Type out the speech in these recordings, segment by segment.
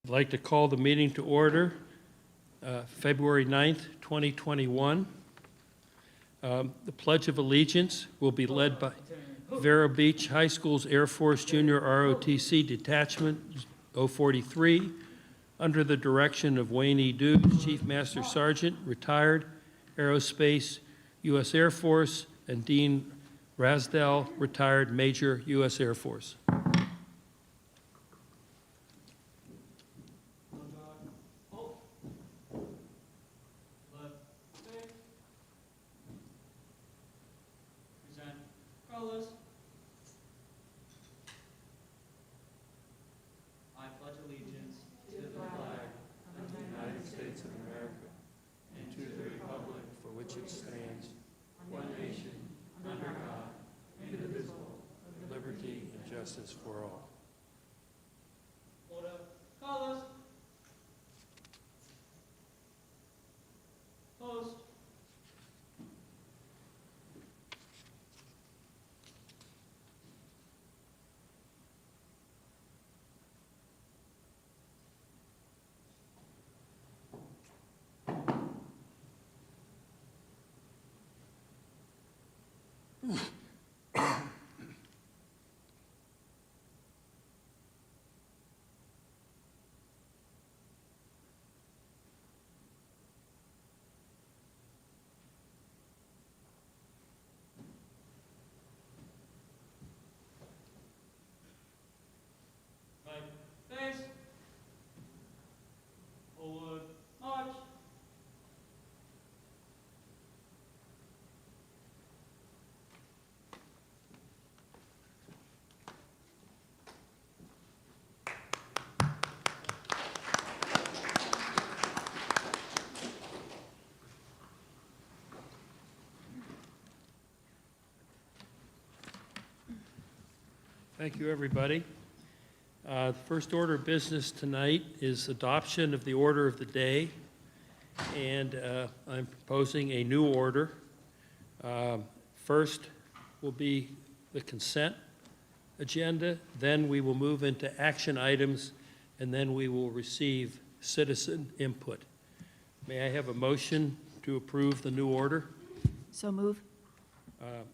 I'd like to call the meeting to order, February 9th, 2021. The Pledge of Allegiance will be led by Vero Beach High School's Air Force Junior ROTC Detachment 043, under the direction of Wayne E. Dukes, Chief Master Sergeant, retired, Aerospace, U.S. Air Force, and Dean Rasdell, retired Major, U.S. Air Force. Justice for all. Order. Colors. Post. Face. Forward. March. Thank you, everybody. The first order of business tonight is adoption of the order of the day, and I'm proposing a new order. First will be the consent agenda, then we will move into action items, and then we will receive citizen input. May I have a motion to approve the new order? So move.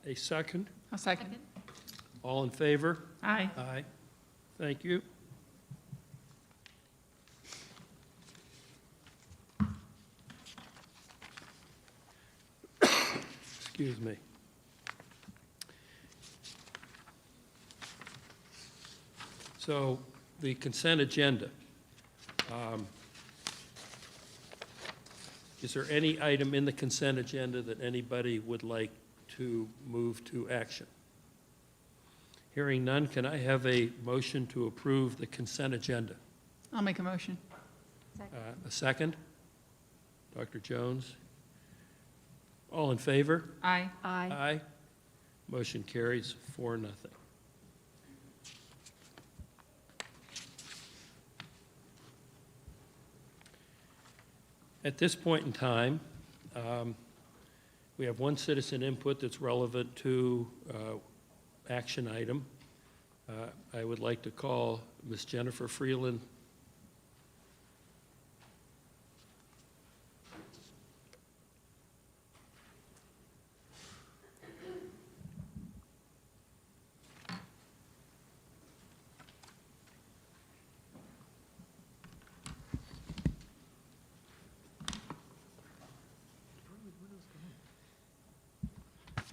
A second? A second. All in favor? Aye. Aye. Thank you. Excuse me. So the consent agenda. Is there any item in the consent agenda that anybody would like to move to action? Hearing none, can I have a motion to approve the consent agenda? I'll make a motion. A second? Dr. Jones? All in favor? Aye. Aye. Aye. Motion carries 4-0. At this point in time, we have one citizen input that's relevant to action item. I would like to call Ms. Jennifer Freeland.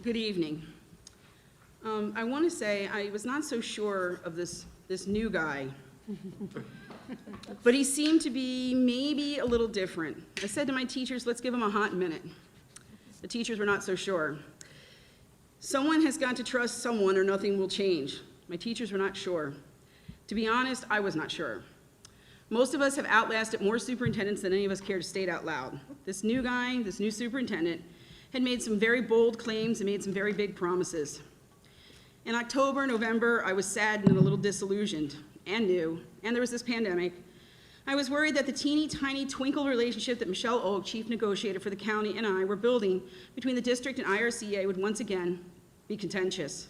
Good evening. I want to say I was not so sure of this new guy, but he seemed to be maybe a little different. I said to my teachers, let's give him a hot minute. The teachers were not so sure. Someone has got to trust someone or nothing will change. My teachers were not sure. To be honest, I was not sure. Most of us have outlasted more superintendents than any of us care to state out loud. This new guy, this new superintendent, had made some very bold claims and made some very big promises. In October, November, I was sad and a little disillusioned and new, and there was this pandemic. I was worried that the teeny tiny twinkle relationship that Michelle Oak, chief negotiator for the county, and I were building between the district and IRCA would once again be contentious.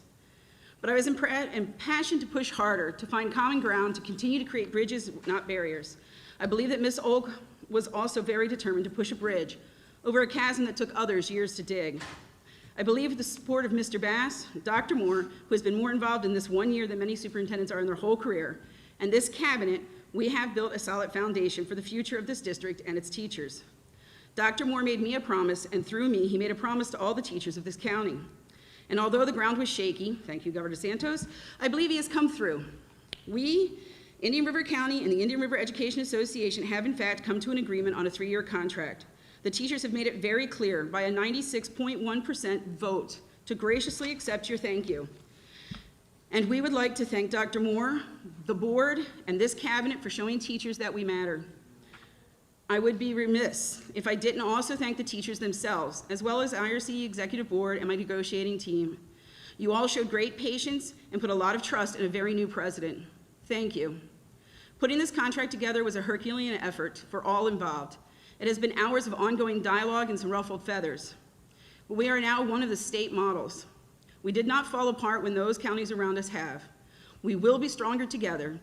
but I was impassioned to push harder, to find common ground, to continue to create bridges, not barriers. I believe that Ms. Olk was also very determined to push a bridge over a chasm that took others years to dig. I believe with the support of Mr. Bass, Dr. Moore, who has been more involved in this 1 year than many superintendents are in their whole career, and this cabinet, we have built a solid foundation for the future of this district and its teachers. Dr. Moore made me a promise, and through me, he made a promise to all the teachers of this county. And although the ground was shaky, thank you, Governor Santos, I believe he has come through. We, Indian River County and the Indian River Education Association, have in fact come to an agreement on a 3-year contract. The teachers have made it very clear by a 96.1% vote to graciously accept your thank you. And we would like to thank Dr. Moore, the board, and this cabinet for showing teachers that we matter. I would be remiss if I didn't also thank the teachers themselves, as well as IRC Executive Board and my negotiating team. You all showed great patience and put a lot of trust in a very new president. Thank you. Putting this contract together was a Herculean effort for all involved. It has been hours of ongoing dialogue and some ruffled feathers. But we are now one of the state models. We did not fall apart when those counties around us have. We will be stronger together,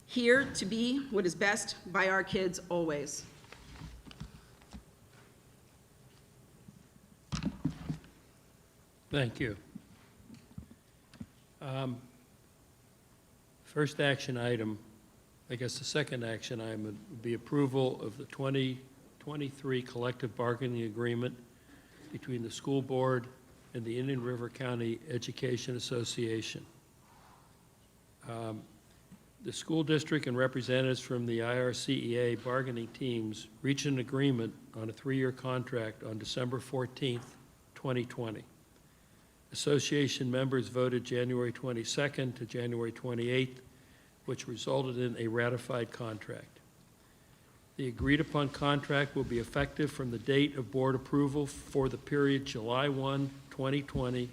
here to be what is best by our kids always. Thank you. First action item, I guess the second action item would be approval of the 2023 collective bargaining agreement between the school board and the Indian River County Education Association. The school district and representatives from the IRCEA bargaining teams reached an agreement on a 3-year contract on December 14th, 2020. Association members voted January 22nd to January 28th, which resulted in a ratified contract. The agreed-upon contract will be effective from the date of board approval for the period July 1, 2020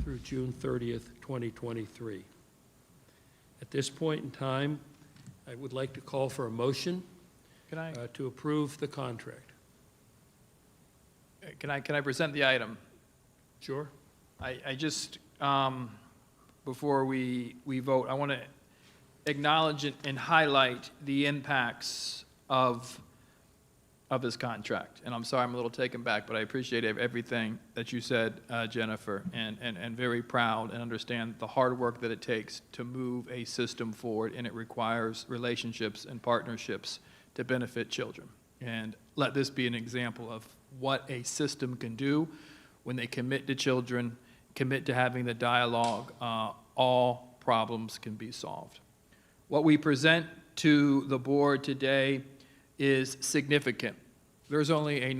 through June 30th, 2023. At this point in time, I would like to call for a motion to approve the contract. Can I present the item? Sure. I just, before we vote, I want to acknowledge and highlight the impacts of this contract. And I'm sorry I'm a little taken back, but I appreciate everything that you said, Jennifer, and very proud and understand the hard work that it takes to move a system forward, and it requires relationships and partnerships to benefit children. And let this be an example of what a system can do when they commit to children, commit to having the dialogue, all problems can be solved. What we present to the board today is significant. There's only a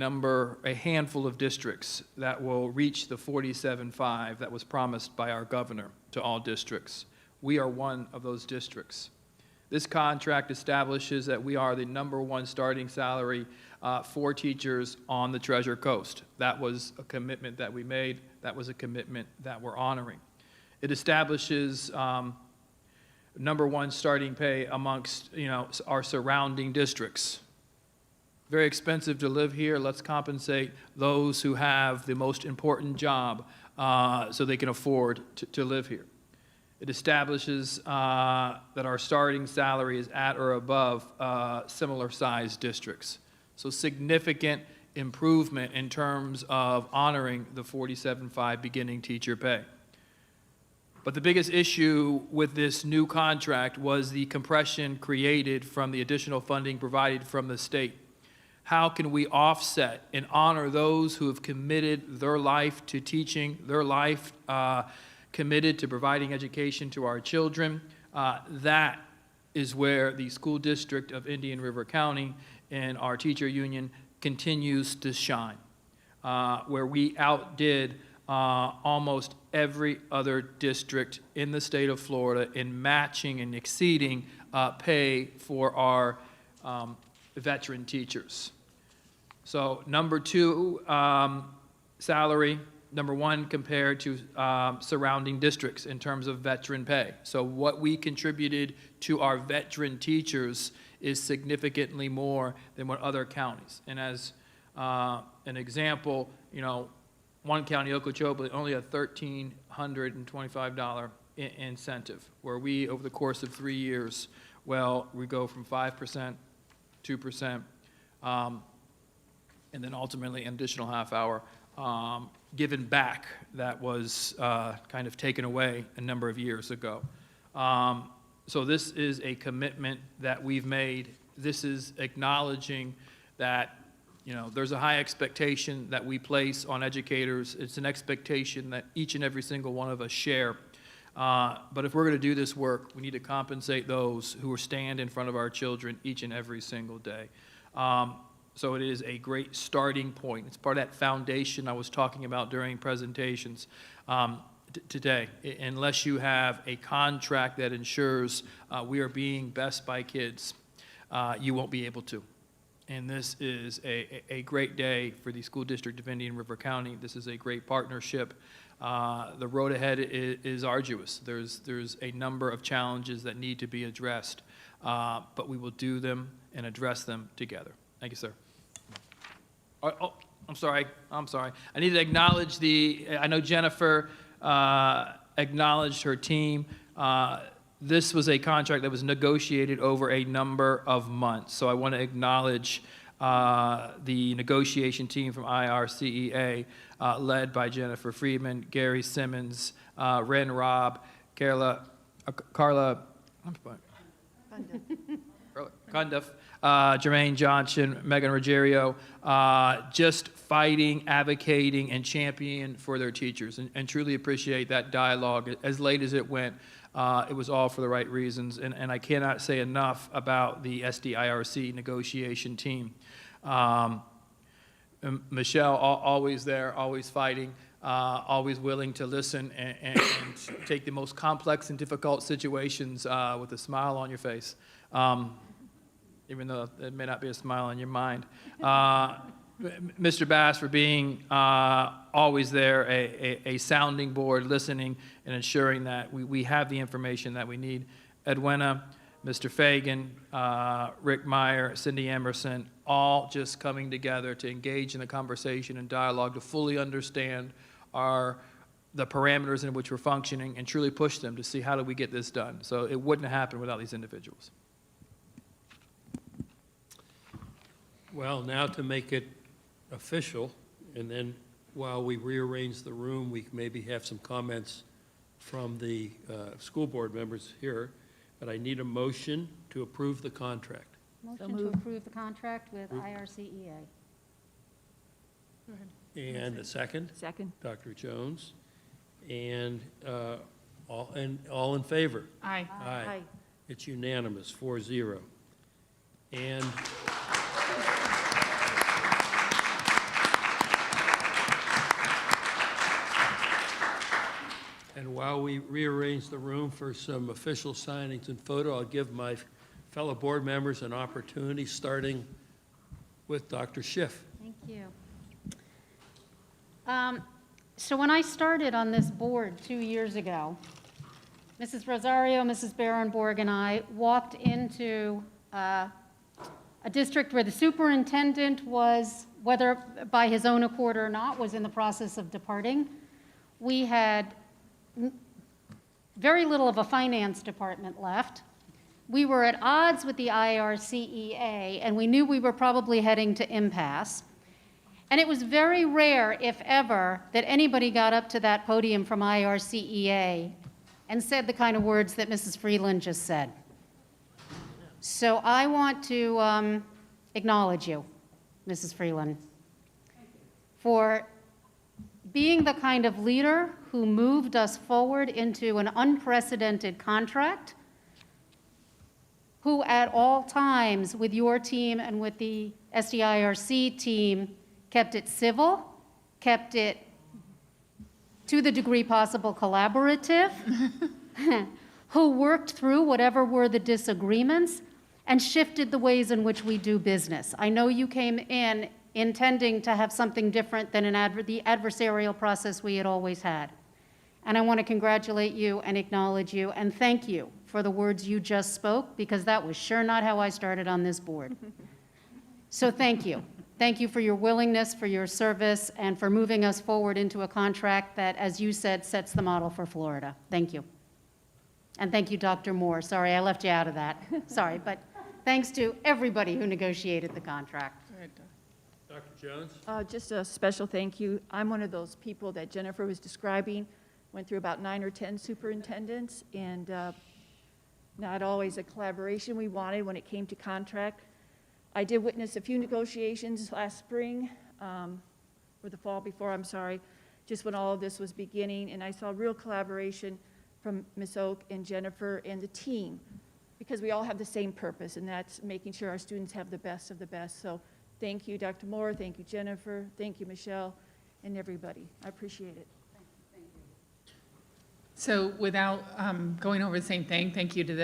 handful of districts that will reach the 47.5 that was promised by our governor to all districts. We are one of those districts. This contract establishes that we are the #1 starting salary for teachers on the Treasure Coast. That was a commitment that we made. That was a commitment that we're honoring. It establishes #1 starting pay amongst our surrounding districts. Very expensive to live here. Let's compensate those who have the most important job so they can afford to live here. It establishes that our starting salary is at or above similar sized districts. So significant improvement in terms of honoring the 47.5 beginning teacher pay. But the biggest issue with this new contract was the compression created from the additional funding provided from the state. How can we offset and honor those who have committed their life to teaching, their life committed to providing education to our children? That is where the school district of Indian River County and our teacher union continues to shine, where we outdid almost every other district in the state of Florida in matching and exceeding pay for our veteran teachers. So #2 salary, #1 compared to surrounding districts in terms of veteran pay. So what we contributed to our veteran teachers is significantly more than what other counties. And as an example, one county, Okeechobee, only a $1,325 incentive, where we, over the course of 3 years, we go from 5%, 2%, and then ultimately an additional half hour given back that was kind of taken away a number of years ago. So this is a commitment that we've made. This is acknowledging that, there's a high expectation that we place on educators. It's an expectation that each and every single one of us share. But if we're going to do this work, we need to compensate those who stand in front of our children each and every single day. So it is a great starting point. It's part of that foundation I was talking about during presentations today. Unless you have a contract that ensures we are being best by kids, you won't be able to. And this is a great day for the School District of Indian River County. This is a great partnership. The road ahead is arduous. There's a number of challenges that need to be addressed, but we will do them and address them together. Thank you, sir. Oh, I'm sorry. I need to acknowledge I know Jennifer acknowledged her team. This was a contract that was negotiated over a number of months. So I want to acknowledge the negotiation team from IRCEA, led by Jennifer Friedman, Gary Simmons, Ren Robb, Carla Cundiff, Jermaine Johnson, Megan Ruggiero, just fighting, advocating, and championing for their teachers, and truly appreciate that dialogue. As late as it went, it was all for the right reasons, and I cannot say enough about the SDIRC negotiation team. Michelle, always there, always fighting, always willing to listen and take the most complex and difficult situations with a smile on your face. Even though it may not be a smile on your mind. Mr. Bass for being always there, a sounding board, listening and ensuring that we have the information that we need. Edwina, Mr. Fagan, Rick Meyer, Cindy Emerson, all just coming together to engage in the conversation and dialogue to fully understand the parameters in which we're functioning and truly push them to see how do we get this done. So it wouldn't happen without these individuals. Well, now to make it official, and then while we rearrange the room, we maybe have some comments from the school board members here, but I need a motion to approve the contract. Motion to approve the contract with IRCEA. And a second, Second. Dr. Jones. And all in favor? Aye. Aye. It's unanimous, 4-0. And while we rearrange the room for some official signings and photo, I'll give my fellow board members an opportunity, starting with Dr. Schiff. Thank you. So when I started on this board 2 years ago, Mrs. Rosario, Mrs. Barenborg, and I walked into a district where the superintendent was, whether by his own accord or not, was in the process of departing. We had very little of a finance department left. We were at odds with the IRCEA, and we knew we were probably heading to impasse. And it was very rare, if ever, that anybody got up to that podium from IRCEA and said the kind of words that Mrs. Freeland just said. So I want to acknowledge you, Mrs. Freeland, for being the kind of leader who moved us forward into an unprecedented contract, who at all times with your team and with the SDIRC team kept it civil, kept it to the degree possible collaborative, who worked through whatever were the disagreements and shifted the ways in which we do business. I know you came in intending to have something different than the adversarial process we had always had. And I want to congratulate you and acknowledge you and thank you for the words you just spoke, because that was sure not how I started on this board. So thank you. Thank you for your willingness, for your service, and for moving us forward into a contract that, as you said, sets the model for Florida. Thank you. And thank you, Dr. Moore. Sorry, I left you out of that. Sorry, but thanks to everybody who negotiated the contract. Dr. Jones? Just a special thank you. I'm one of those people that Jennifer was describing, went through about 9 or 10 superintendents, and not always a collaboration we wanted when it came to contract. I did witness a few negotiations last spring, or the fall before, I'm sorry, just when all of this was beginning, and I saw real collaboration from Ms. Oak and Jennifer and the team, because we all have the same purpose, and that's making sure our students have the best of the best. So thank you, Dr. Moore, thank you, Jennifer, thank you, Michelle, and everybody. I appreciate it. So without going over the same thing, thank you to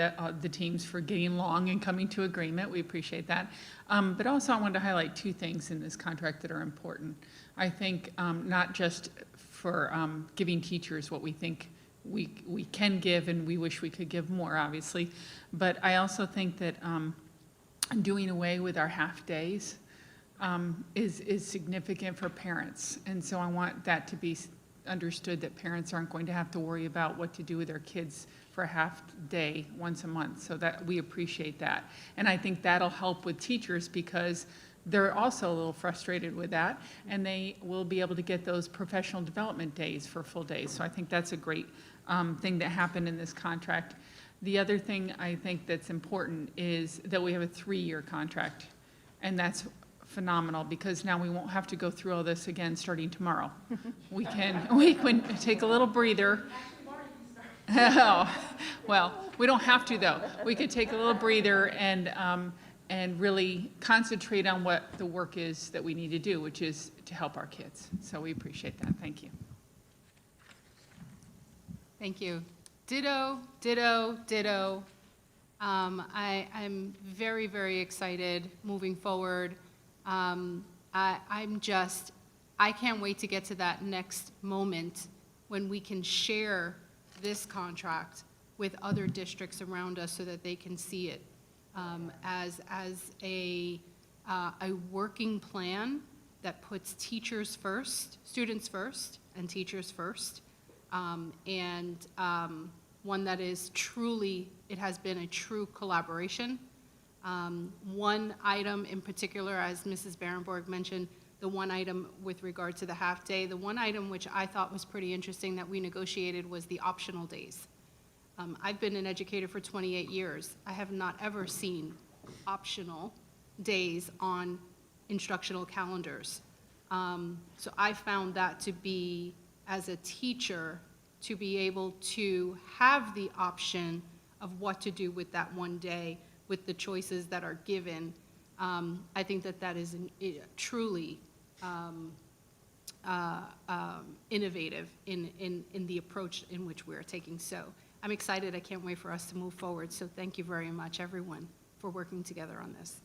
the teams for getting along and coming to agreement. We appreciate that. But also I wanted to highlight 2 things in this contract that are important. I think not just for giving teachers what we think we can give, and we wish we could give more, obviously, but I also think that doing away with our half days is significant for parents. And so I want that to be understood, that parents aren't going to have to worry about what to do with their kids for a half day once a month. So that we appreciate that. And I think that'll help with teachers, because they're also a little frustrated with that, and they will be able to get those professional development days for full days. So I think that's a great thing that happened in this contract. The other thing I think that's important is that we have a 3-year contract, and that's phenomenal, because now we won't have to go through all this again starting tomorrow. We can take a little breather. Oh, well, we don't have to, though. We could take a little breather and really concentrate on what the work is that we need to do, which is to help our kids. So we appreciate that. Thank you. Thank you. Ditto, ditto, ditto. I'm very, very excited moving forward. I can't wait to get to that next moment when we can share this contract with other districts around us so that they can see it as a working plan that puts teachers first, students first, and teachers first, and one that is truly, it has been a true collaboration. One item in particular, as Mrs. Berenborg mentioned, the one item with regard to the half-day, the one item which I thought was pretty interesting that we negotiated was the optional days. I've been an educator for 28 years. I have not ever seen optional days on instructional calendars. So I found that to be, as a teacher, to be able to have the option of what to do with that one day, with the choices that are given. I think that is truly innovative in the approach in which we're taking. So I'm excited. I can't wait for us to move forward. So thank you very much, everyone, for working together on this.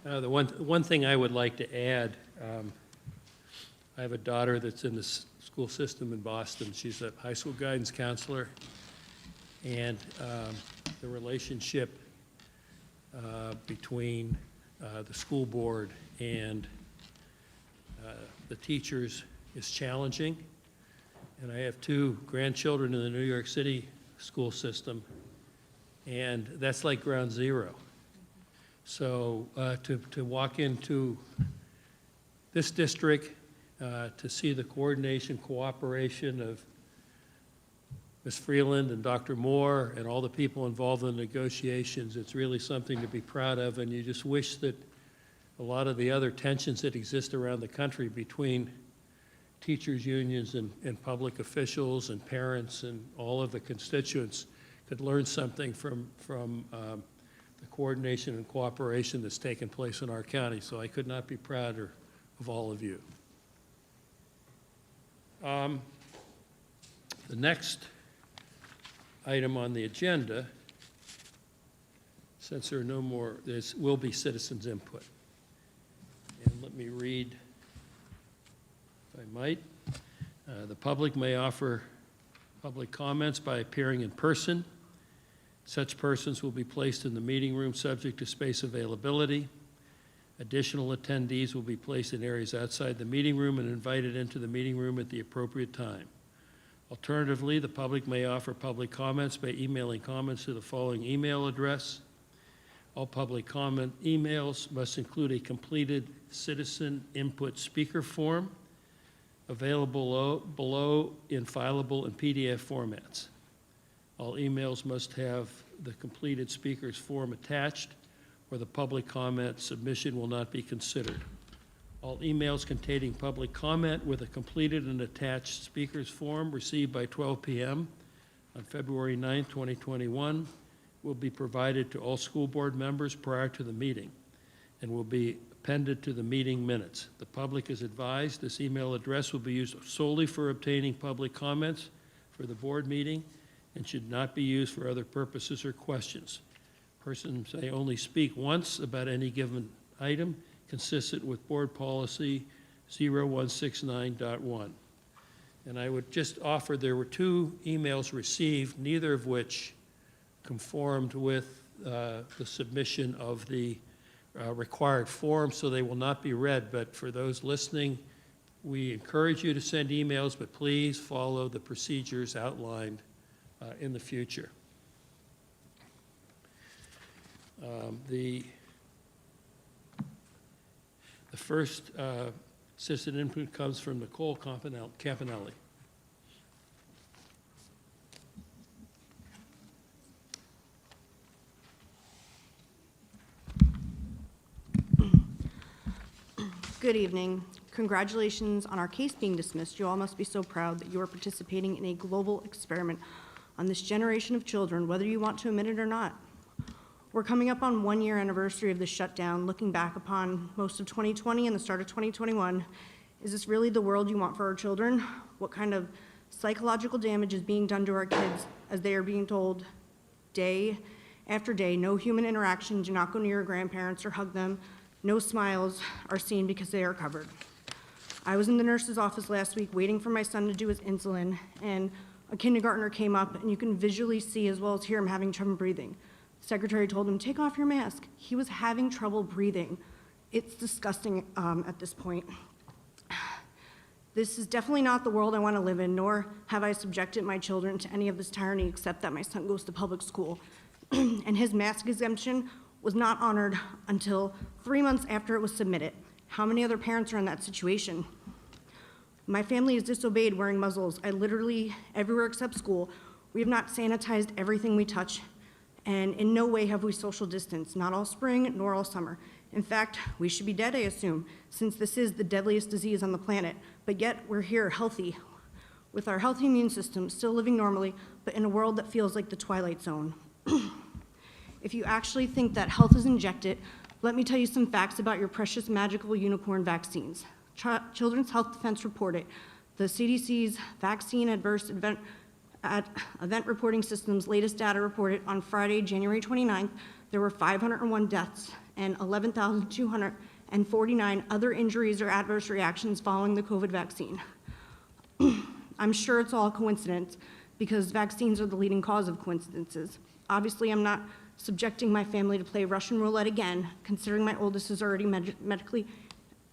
The one thing I would like to add, I have a daughter that's in the school system in Boston. She's a high school guidance counselor, and the relationship between the school board and the teachers is challenging. And I have 2 grandchildren in the New York City school system, and that's like ground zero. So to walk into this district, to see the coordination, cooperation of Ms. Freeland and Dr. Moore and all the people involved in the negotiations, it's really something to be proud of, and you just wish that a lot of the other tensions that exist around the country between teachers' unions and public officials and parents and all of the constituents could learn something from the coordination and cooperation that's taken place in our county. So I could not be prouder of all of you. The next item on the agenda, since there are no more, will be citizens' input. And let me read, if I might. The public may offer public comments by appearing in person. Such persons will be placed in the meeting room subject to space availability. Additional attendees will be placed in areas outside the meeting room and invited into the meeting room at the appropriate time. Alternatively, the public may offer public comments by emailing comments to the following email address. All public comment emails must include a completed citizen input speaker form available below in fileable and PDF formats. All emails must have the completed speaker's form attached, or the public comment submission will not be considered. All emails containing public comment with a completed and attached speaker's form received by 12 p.m. on February 9, 2021 will be provided to all school board members prior to the meeting and will be appended to the meeting minutes. The public is advised this email address will be used solely for obtaining public comments for the board meeting and should not be used for other purposes or questions. Persons may only speak once about any given item consistent with board policy 0169.1. And I would just offer there were 2 emails received, neither of which conformed with the submission of the required form, so they will not be read. But for those listening, we encourage you to send emails, but please follow the procedures outlined in the future. The first citizen input comes from Nicole Campanelli. Good evening. Congratulations on our case being dismissed. You all must be so proud that you are participating in a global experiment on this generation of children, whether you want to admit it or not. We're coming up on 1-year anniversary of the shutdown, looking back upon most of 2020 and the start of 2021. Is this really the world you want for our children? What kind of psychological damage is being done to our kids as they are being told day after day, no human interaction, do not go near your grandparents or hug them, no smiles are seen because they are covered. I was in the nurse's office last week waiting for my son to do his insulin, and a kindergartner came up, and you can visually see as well as hear him having trouble breathing. The secretary told him, "Take off your mask." He was having trouble breathing. It's disgusting at this point. This is definitely not the world I want to live in, nor have I subjected my children to any of this tyranny, except that my son goes to public school. And his mask exemption was not honored until 3 months after it was submitted. How many other parents are in that situation? My family has disobeyed wearing muzzles. Literally, everywhere except school, we have not sanitized everything we touch, and in no way have we social distanced, not all spring nor all summer. In fact, we should be dead, I assume, since this is the deadliest disease on the planet, but yet we're here healthy, with our healthy immune system, still living normally, but in a world that feels like the Twilight Zone. If you actually think that health is injected, let me tell you some facts about your precious magical unicorn vaccines. Children's Health Defense reported the CDC's Vaccine Adverse Event Reporting System's latest data reported on Friday, January 29th, there were 501 deaths and 11,249 other injuries or adverse reactions following the COVID vaccine. I'm sure it's all coincidence because vaccines are the leading cause of coincidences. Obviously, I'm not subjecting my family to play Russian roulette again, considering my oldest is already medically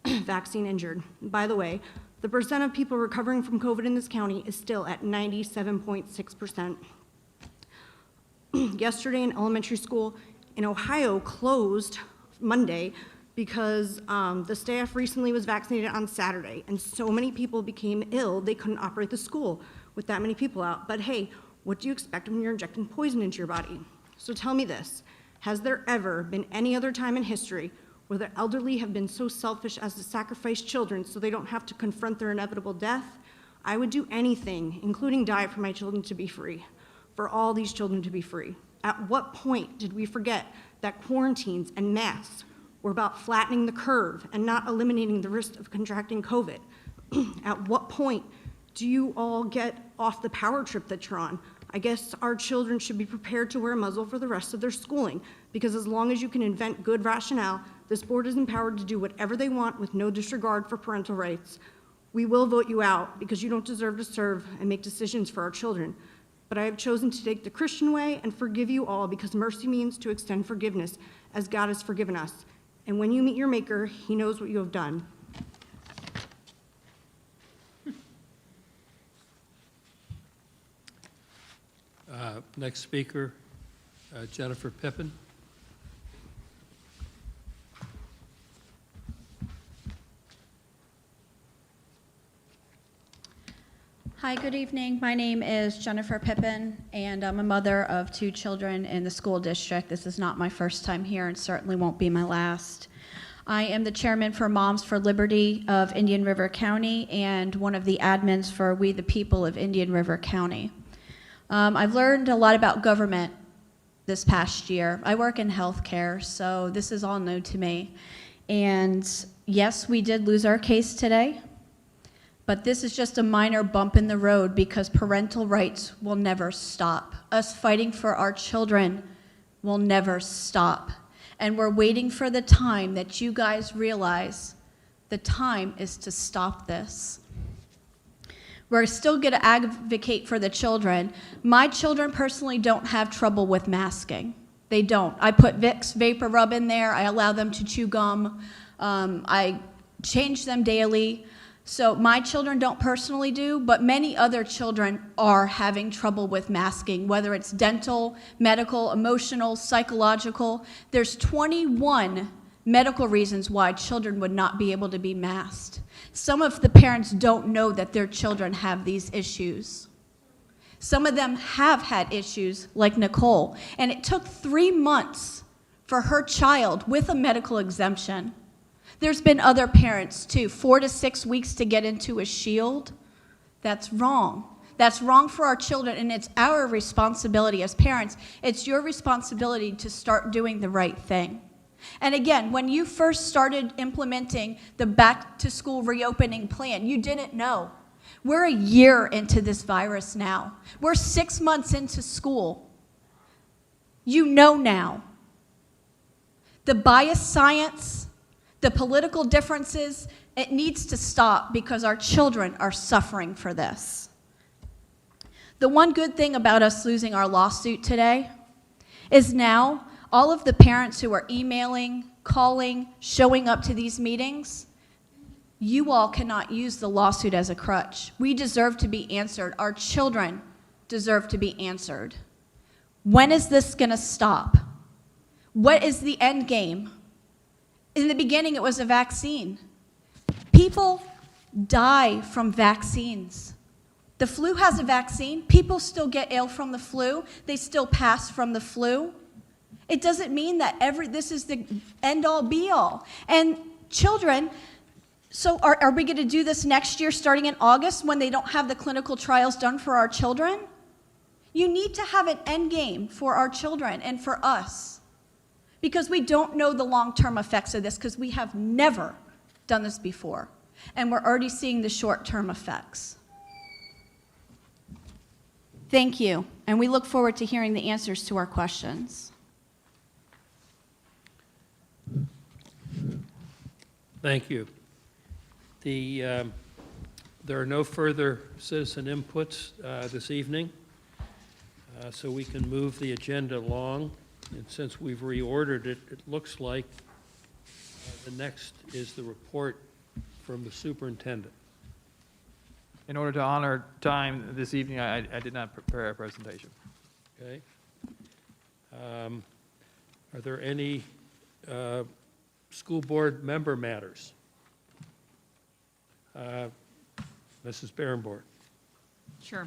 vaccine injured. By the way, the percent of people recovering from COVID in this county is still at 97.6%. Yesterday, an elementary school in Ohio closed Monday because the staff recently was vaccinated on Saturday, and so many people became ill they couldn't operate the school with that many people out. But hey, what do you expect when you're injecting poison into your body? So tell me this, has there ever been any other time in history where the elderly have been so selfish as to sacrifice children so they don't have to confront their inevitable death? I would do anything, including die, for my children to be free, for all these children to be free. At what point did we forget that quarantines and masks were about flattening the curve and not eliminating the risk of contracting COVID? At what point do you all get off the power trip that you're on? I guess our children should be prepared to wear a muzzle for the rest of their schooling, because as long as you can invent good rationale, this board is empowered to do whatever they want with no disregard for parental rights. We will vote you out because you don't deserve to serve and make decisions for our children. But I have chosen to take the Christian way and forgive you all, because mercy means to extend forgiveness as God has forgiven us. And when you meet your Maker, He knows what you have done. Next speaker, Jennifer Pippin. Hi, good evening. My name is Jennifer Pippin, and I'm a mother of 2 children in the school district. This is not my first time here and certainly won't be my last. I am the chairman for Moms for Liberty of Indian River County and one of the admins for We the People of Indian River County. I've learned a lot about government this past year. I work in healthcare, so this is all new to me. And yes, we did lose our case today. But this is just a minor bump in the road because parental rights will never stop. Us fighting for our children will never stop. And we're waiting for the time that you guys realize the time is to stop this. We're still going to advocate for the children. My children personally don't have trouble with masking. They don't. I put Vicks Vapor Rub in there. I allow them to chew gum. I change them daily. So my children don't personally do, but many other children are having trouble with masking, whether it's dental, medical, emotional, psychological. There's 21 medical reasons why children would not be able to be masked. Some of the parents don't know that their children have these issues. Some of them have had issues, like Nicole, and it took 3 months for her child with a medical exemption. There's been other parents too, 4 to 6 weeks to get into a shield. That's wrong. That's wrong for our children, and it's our responsibility as parents. It's your responsibility to start doing the right thing. And again, when you first started implementing the back-to-school reopening plan, you didn't know. We're a year into this virus now. We're 6 months into school. You know now. The biased science, the political differences, it needs to stop because our children are suffering for this. The one good thing about us losing our lawsuit today is now all of the parents who are emailing, calling, showing up to these meetings, you all cannot use the lawsuit as a crutch. We deserve to be answered. Our children deserve to be answered. When is this going to stop? What is the end game? In the beginning, it was a vaccine. People die from vaccines. The flu has a vaccine. People still get ill from the flu. They still pass from the flu. It doesn't mean that this is the end-all, be-all. And children, so are we going to do this next year starting in August when they don't have the clinical trials done for our children? You need to have an end game for our children and for us, because we don't know the long-term effects of this, because we have never done this before, and we're already seeing the short-term effects. Thank you, and we look forward to hearing the answers to our questions. Thank you. There are no further citizen inputs this evening, so we can move the agenda along. And since we've reordered it, it looks like the next is the report from the superintendent. In order to honor time this evening, I did not prepare a presentation. Okay? Are there any school board member matters? Mrs. Berenborn. Sure.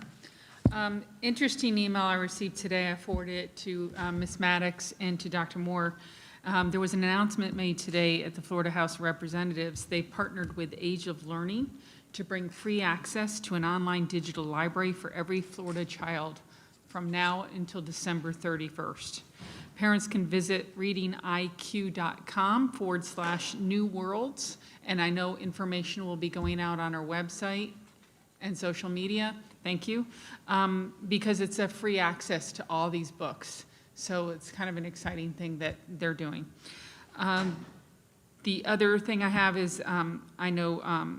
Interesting email I received today. I forwarded it to Ms. Maddox and to Dr. Moore. There was an announcement made today at the Florida House of Representatives. They partnered with Age of Learning to bring free access to an online digital library for every Florida child from now until December 31st. Parents can visit readingiq.com/new worlds, and I know information will be going out on our website and social media. Thank you. Because it's a free access to all these books. So it's kind of an exciting thing that they're doing. The other thing I have is I know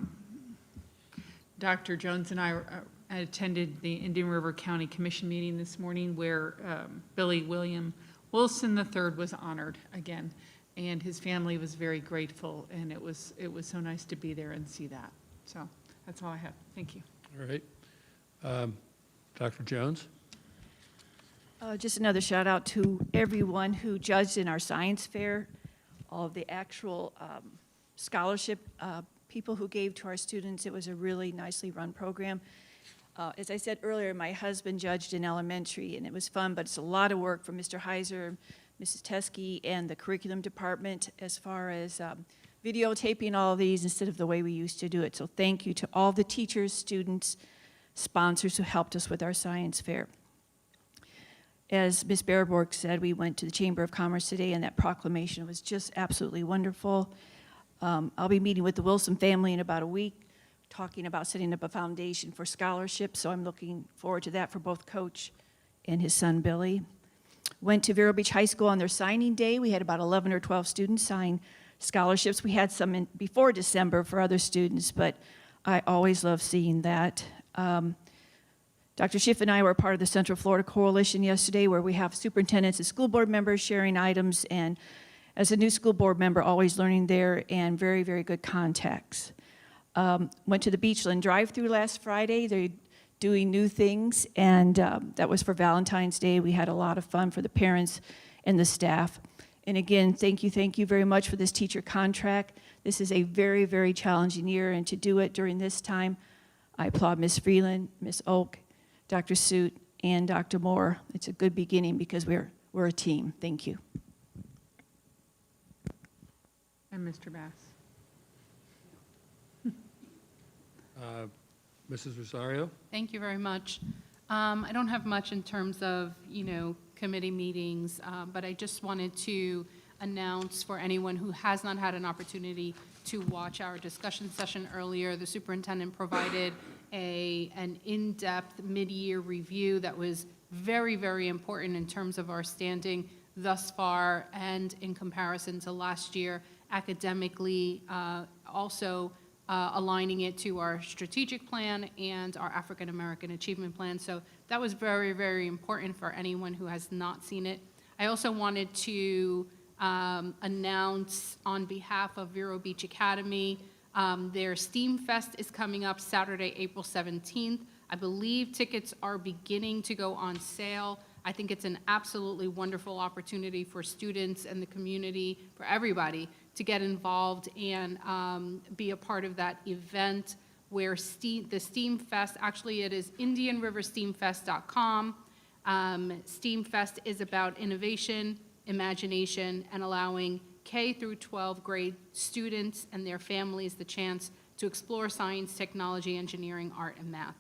Dr. Jones and I attended the Indian River County Commission meeting this morning where Billy William Wilson III was honored again, and his family was very grateful, and it was so nice to be there and see that. So that's all I have. Thank you. All right. Dr. Jones? Just another shout out to everyone who judged in our science fair, all of the actual scholarship people who gave to our students. It was a really nicely run program. As I said earlier, my husband judged in elementary, and it was fun, but it's a lot of work from Mr. Heiser, Mrs. Teskey, and the curriculum department as far as videotaping all of these instead of the way we used to do it. So thank you to all the teachers, students, sponsors who helped us with our science fair. As Ms. Berenborg said, we went to the Chamber of Commerce today, and that proclamation was just absolutely wonderful. I'll be meeting with the Wilson family in about a week, talking about setting up a foundation for scholarships, so I'm looking forward to that for both Coach and his son, Billy. Went to Vero Beach High School on their signing day. We had about 11 or 12 students sign scholarships. We had some in before December for other students, but I always love seeing that. Dr. Schiff and I were part of the Central Florida Coalition yesterday, where we have superintendents and school board members sharing items, and as a new school board member, always learning there, and very, very good contacts. Went to the Beachland drive-through last Friday. They're doing new things, and that was for Valentine's Day. We had a lot of fun for the parents and the staff. And again, thank you very much for this teacher contract. This is a very, very challenging year, and to do it during this time, I applaud Ms. Freeland, Ms. Oak, Dr. Suit, and Dr. Moore. It's a good beginning because we're a team. Thank you. And Mr. Bass. Mrs. Rosario? Thank you very much. I don't have much in terms of, committee meetings, but I just wanted to announce for anyone who has not had an opportunity to watch our discussion session earlier, the superintendent provided an in-depth mid-year review that was very, very important in terms of our standing thus far and in comparison to last year academically, also aligning it to our strategic plan and our African American Achievement Plan. So that was very, very important for anyone who has not seen it. I also wanted to announce on behalf of Vero Beach Academy, their STEAM Fest is coming up Saturday, April 17th. I believe tickets are beginning to go on sale. I think it's an absolutely wonderful opportunity for students and the community, for everybody, to get involved and be a part of that event where the STEAM Fest, actually it is IndianRiverSteamFest.com. STEAM Fest is about innovation, imagination, and allowing K through 12 grade students and their families the chance to explore science, technology, engineering, art, and math.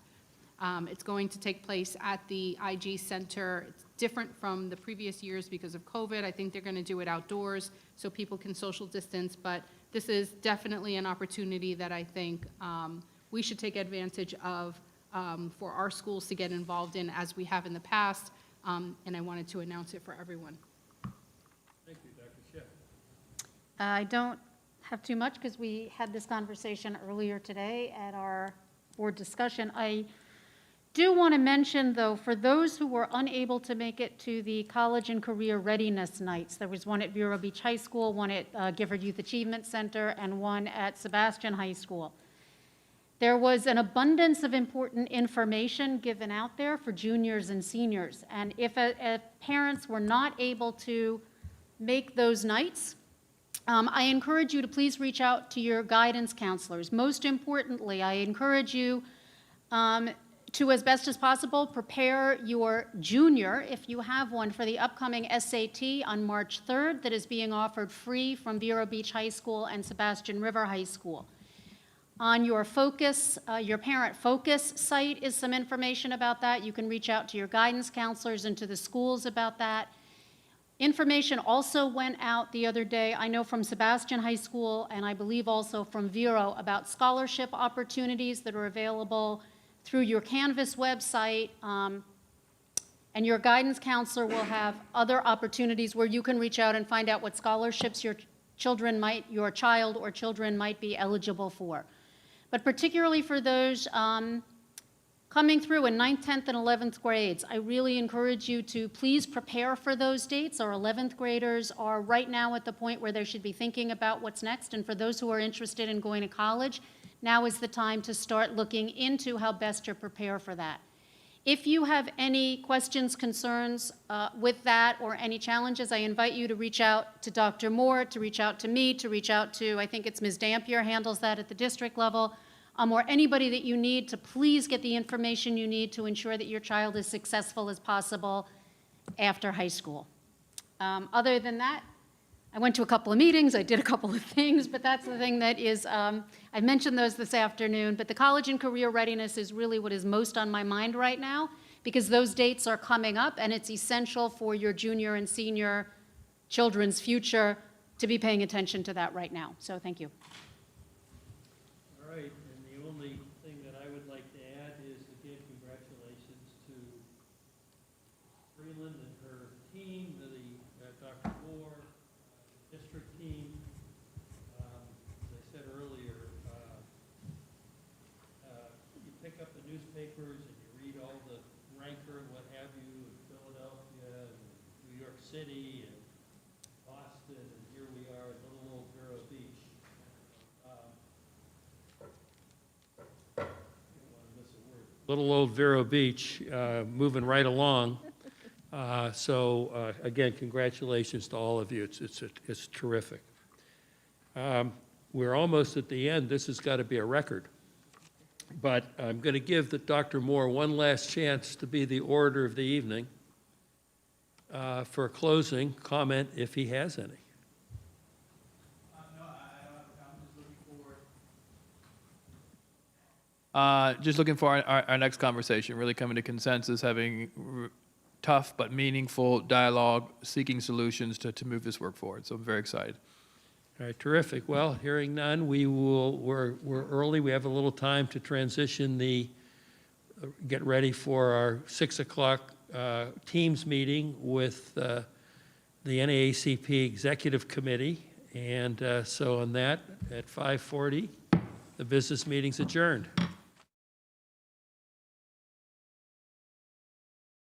It's going to take place at the IG Center. It's different from the previous years because of COVID. I think they're going to do it outdoors so people can social distance, but this is definitely an opportunity that I think we should take advantage of for our schools to get involved in as we have in the past, and I wanted to announce it for everyone. Thank you, Dr. Schiff. I don't have too much because we had this conversation earlier today at our board discussion. I do want to mention, though, for those who were unable to make it to the College and Career Readiness Nights, there was one at Vero Beach High School, one at Gifford Youth Achievement Center, and one at Sebastian High School. There was an abundance of important information given out there for juniors and seniors. And if parents were not able to make those nights, I encourage you to please reach out to your guidance counselors. Most importantly, I encourage you to, as best as possible, prepare your junior, if you have one, for the upcoming SAT on March 3rd that is being offered free from Vero Beach High School and Sebastian River High School. On your focus, your parent focus site is some information about that. You can reach out to your guidance counselors and to the schools about that. Information also went out the other day, I know from Sebastian High School, and I believe also from Vero, about scholarship opportunities that are available through your Canvas website, and your guidance counselor will have other opportunities where you can reach out and find out what scholarships your child or children might be eligible for. But particularly for those coming through in 9th, 10th, and 11th grades, I really encourage you to please prepare for those dates. Our 11th graders are right now at the point where they should be thinking about what's next, and for those who are interested in going to college, now is the time to start looking into how best to prepare for that. If you have any questions, concerns with that, or any challenges, I invite you to reach out to Dr. Moore, to reach out to me, to reach out to, I think it's Ms. Dampier handles that at the district level, or anybody that you need to please get the information you need to ensure that your child is successful as possible after high school. Other than that, I went to a couple of meetings, I did a couple of things, but that's the thing that is, I mentioned those this afternoon, but the college and career readiness is really what is most on my mind right now, because those dates are coming up, and it's essential for your junior and senior children's future to be paying attention to that right now. So thank you. All right, and the only thing that I would like to add is, again, congratulations to Freeland and her team, Dr. Moore, the district team. As I said earlier, you pick up the newspapers and you read all the ranker and what have you in Philadelphia and New York City and Boston, and here we are in little old Vero Beach. Little old Vero Beach, moving right along. So again, congratulations to all of you. It's terrific. We're almost at the end. This has got to be a record. But I'm going to give Dr. Moore one last chance to be the orator of the evening for a closing comment, if he has any. Just looking for our next conversation, really coming to consensus, having tough but meaningful dialogue, seeking solutions to move this work forward. So I'm very excited. All right, terrific. Well, hearing none, we're early. We have a little time to transition get ready for our 6 o'clock Teams meeting with the NAACP Executive Committee. And so on that, at 5:40, the business meeting's adjourned.